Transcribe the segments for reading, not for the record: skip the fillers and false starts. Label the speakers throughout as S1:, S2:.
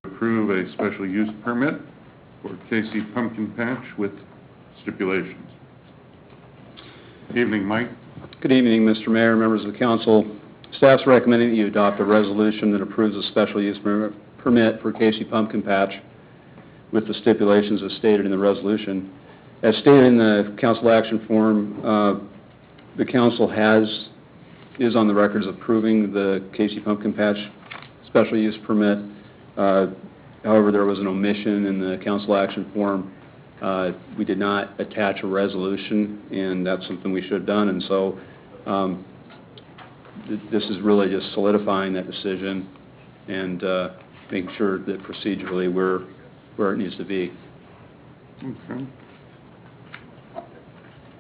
S1: approve a special use permit for KC Pumpkin Patch with stipulations. Evening, Mike.
S2: Good evening, Mr. Mayor, members of the council. Staff's recommending that you adopt a resolution that approves a special use permit for KC Pumpkin Patch with the stipulations as stated in the resolution. As stated in the council action form, the council is on the record as approving the KC Pumpkin Patch special use permit. However, there was an omission in the council action form. We did not attach a resolution, and that's something we should have done. And so this is really just solidifying that decision and making sure that procedurally we're where it needs to be.
S1: Okay.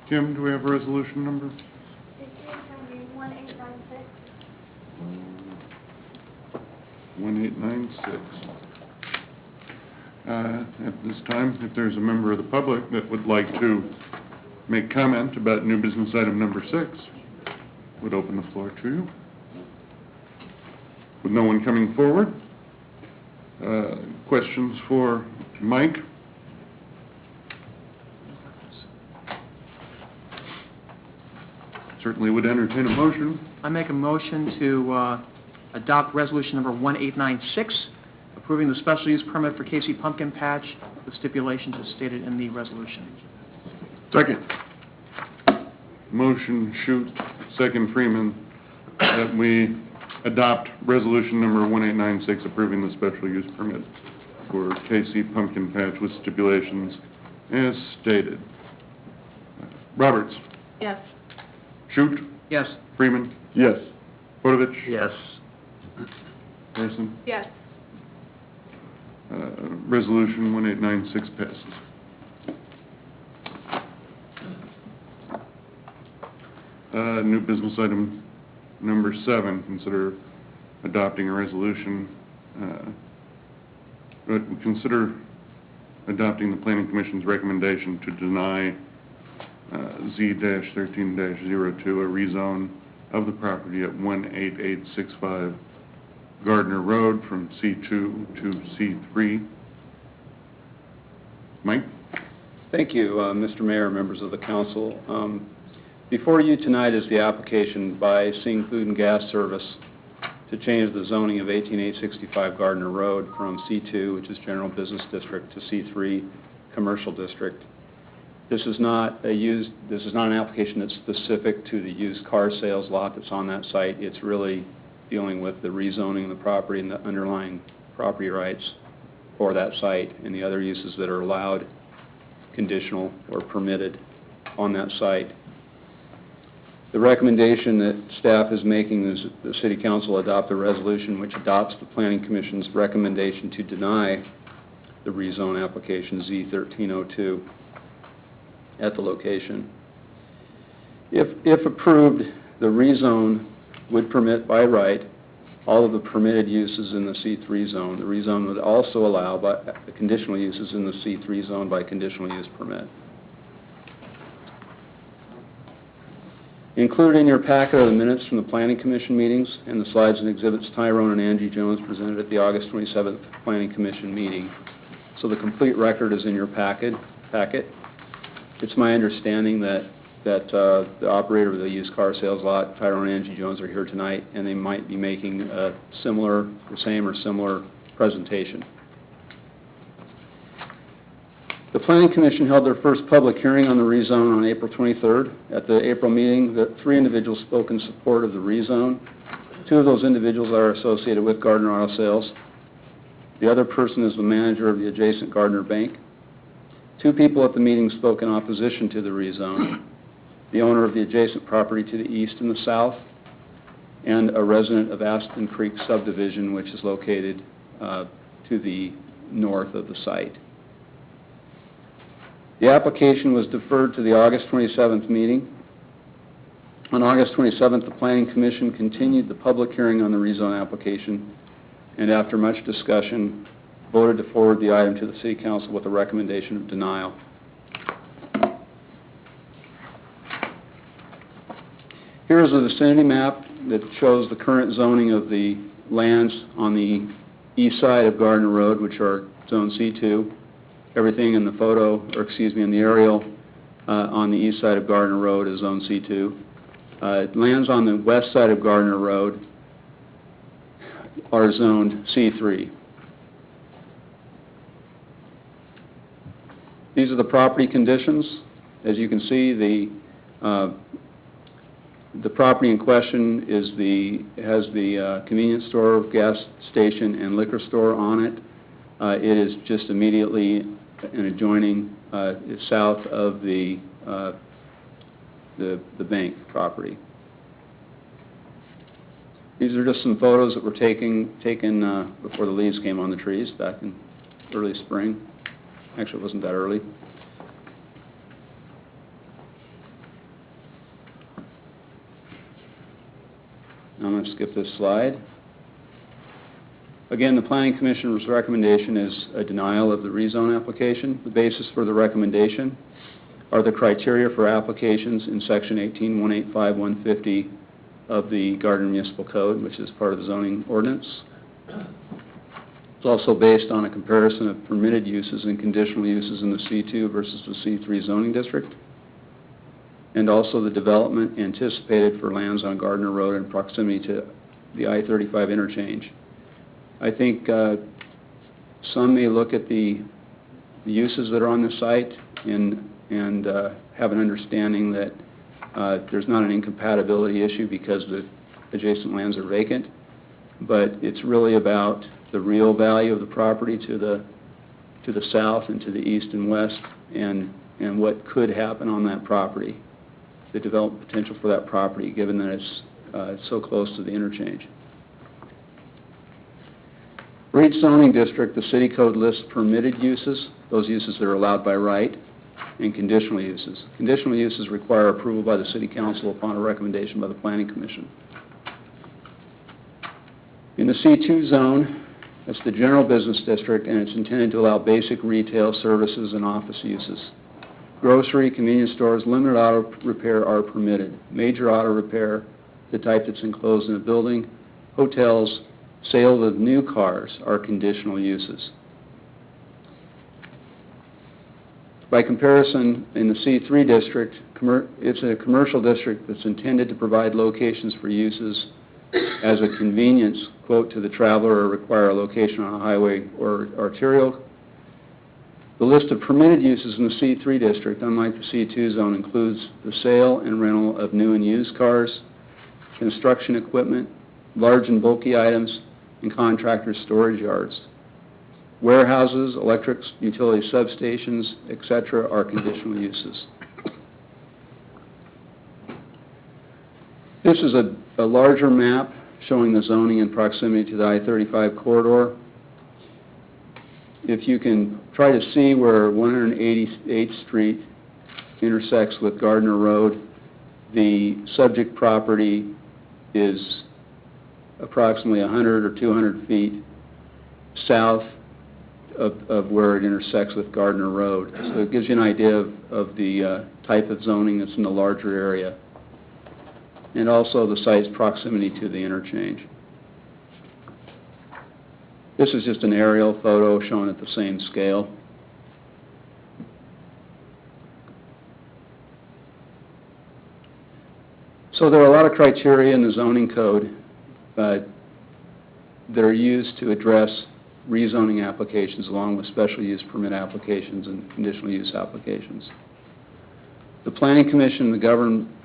S1: Kim, do we have a resolution number?
S3: It's 1896.
S1: 1896. At this time, if there's a member of the public that would like to make comment about new business item number 6, would open the floor to you. With no one coming forward, questions for Mike? Certainly would entertain a motion.
S4: I make a motion to adopt resolution number 1896, approving the special use permit for KC Pumpkin Patch with stipulations as stated in the resolution.
S1: Second. Motion Shute, second Freeman, that we adopt resolution number 1896, approving the special use permit for KC Pumpkin Patch with stipulations as stated. Roberts.
S3: Yes.
S1: Shute.
S4: Yes.
S1: Freeman. Yes. Podovich.
S4: Yes.
S1: Harrison.
S3: Yes.
S1: Resolution 1896 passes. New business item number 7, consider adopting a resolution. Consider adopting the Planning Commission's recommendation to deny Z-13-02, a rezone of the property at 18865 Gardner Road from C2 to C3. Mike?
S2: Thank you, Mr. Mayor, members of the council. Before you tonight is the application by Sing Food and Gas Service to change the zoning of 18865 Gardner Road from C2, which is General Business District, to C3, Commercial District. This is not an application that's specific to the used car sales lot that's on that site. It's really dealing with the rezoning of the property and the underlying property rights for that site and the other uses that are allowed, conditional, or permitted on that site. The recommendation that staff is making is that the City Council adopt a resolution which adopts the Planning Commission's recommendation to deny the rezone application Z-1302 at the location. If approved, the rezone would permit by right all of the permitted uses in the C3 zone. The rezone would also allow the conditional uses in the C3 zone by conditional use permit. Included in your packet are the minutes from the Planning Commission meetings and the slides and exhibits Tyrone and Angie Jones presented at the August 27th Planning Commission meeting. So the complete record is in your packet. It's my understanding that the operator of the used car sales lot, Tyrone and Angie Jones, are here tonight, and they might be making a same or similar presentation. The Planning Commission held their first public hearing on the rezone on April 23rd. At the April meeting, 3 individuals spoke in support of the rezone. 2 of those individuals are associated with Gardner Auto Sales. The other person is the manager of the adjacent Gardner Bank. 2 people at the meeting spoke in opposition to the rezone: the owner of the adjacent property to the east and the south, and a resident of Aspen Creek subdivision, which is located to the north of the site. The application was deferred to the August 27th meeting. On August 27th, the Planning Commission continued the public hearing on the rezone application, and after much discussion, voted to forward the item to the City Council with a recommendation of denial. Here is a vicinity map that shows the current zoning of the lands on the east side of Gardner Road, which are Zone C2. Everything in the photo, or excuse me, in the aerial on the east side of Gardner Road is Zone C2. Lands on the west side of Gardner Road are zoned C3. These are the property conditions. As you can see, the property in question has the convenience store, gas station, and liquor store on it. It is just immediately and adjoining south of the bank property. These are just some photos that were taken before the leaves came on the trees back in early spring. Actually, it wasn't that early. Now I'm going to skip this slide. Again, the Planning Commission's recommendation is a denial of the rezone application. The basis for the recommendation are the criteria for applications in Section 18-185-150 of the Gardner Municipal Code, which is part of the zoning ordinance. It's also based on a comparison of permitted uses and conditional uses in the C2 versus the C3 zoning district, and also the development anticipated for lands on Gardner Road in proximity to the I-35 interchange. I think some may look at the uses that are on the site and have an understanding that there's not an incompatibility issue because the adjacent lands are vacant, but it's really about the real value of the property to the south and to the east and west, and what could happen on that property, the development potential for that property, given that it's so close to the interchange. For each zoning district, the city code lists permitted uses, those uses that are allowed by right, and conditional uses. Conditional uses require approval by the City Council upon a recommendation by the Planning Commission. In the C2 zone, that's the general business district, and it's intended to allow basic retail services and office uses. Grocery, convenience stores, limited auto repair are permitted. Major auto repair, the type that's enclosed in a building, hotels, sale of new cars are conditional uses. By comparison, in the C3 district, it's a commercial district that's intended to provide locations for uses as a convenience, quote, to the traveler or require a location on a highway or arterial. The list of permitted uses in the C3 district, unlike the C2 zone, includes the sale and rental of new and used cars, construction equipment, large and bulky items, and contractor storage yards. Warehouses, electric utility substations, etc. are conditional uses. This is a larger map showing the zoning in proximity to the I-35 corridor. If you can try to see where 188th Street intersects with Gardner Road, the subject property is approximately 100 or 200 feet south of where it intersects with Gardner Road. So it gives you an idea of the type of zoning that's in the larger area, and also the site's proximity to the interchange. This is just an aerial photo shown at the same scale. So there are a lot of criteria in the zoning code that are used to address rezoning applications along with special use permit applications and conditional use applications. The Planning Commission, the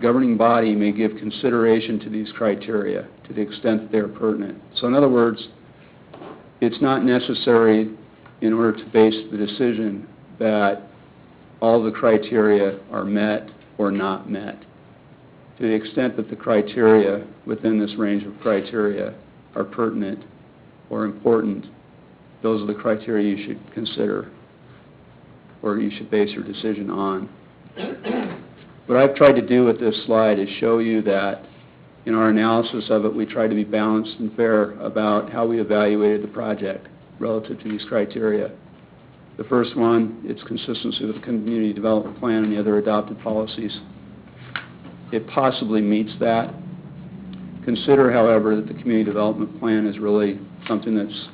S2: governing body, may give consideration to these criteria to the extent that they are pertinent. So in other words, it's not necessary in order to base the decision that all the criteria are met or not met. To the extent that the criteria within this range of criteria are pertinent or important, those are the criteria you should consider or you should base your decision on. What I've tried to do with this slide is show you that in our analysis of it, we tried to be balanced and fair about how we evaluated the project relative to these criteria. The first one, its consistency with the community development plan and the other adopted policies. It possibly meets that. Consider, however, that the community development plan is really something that's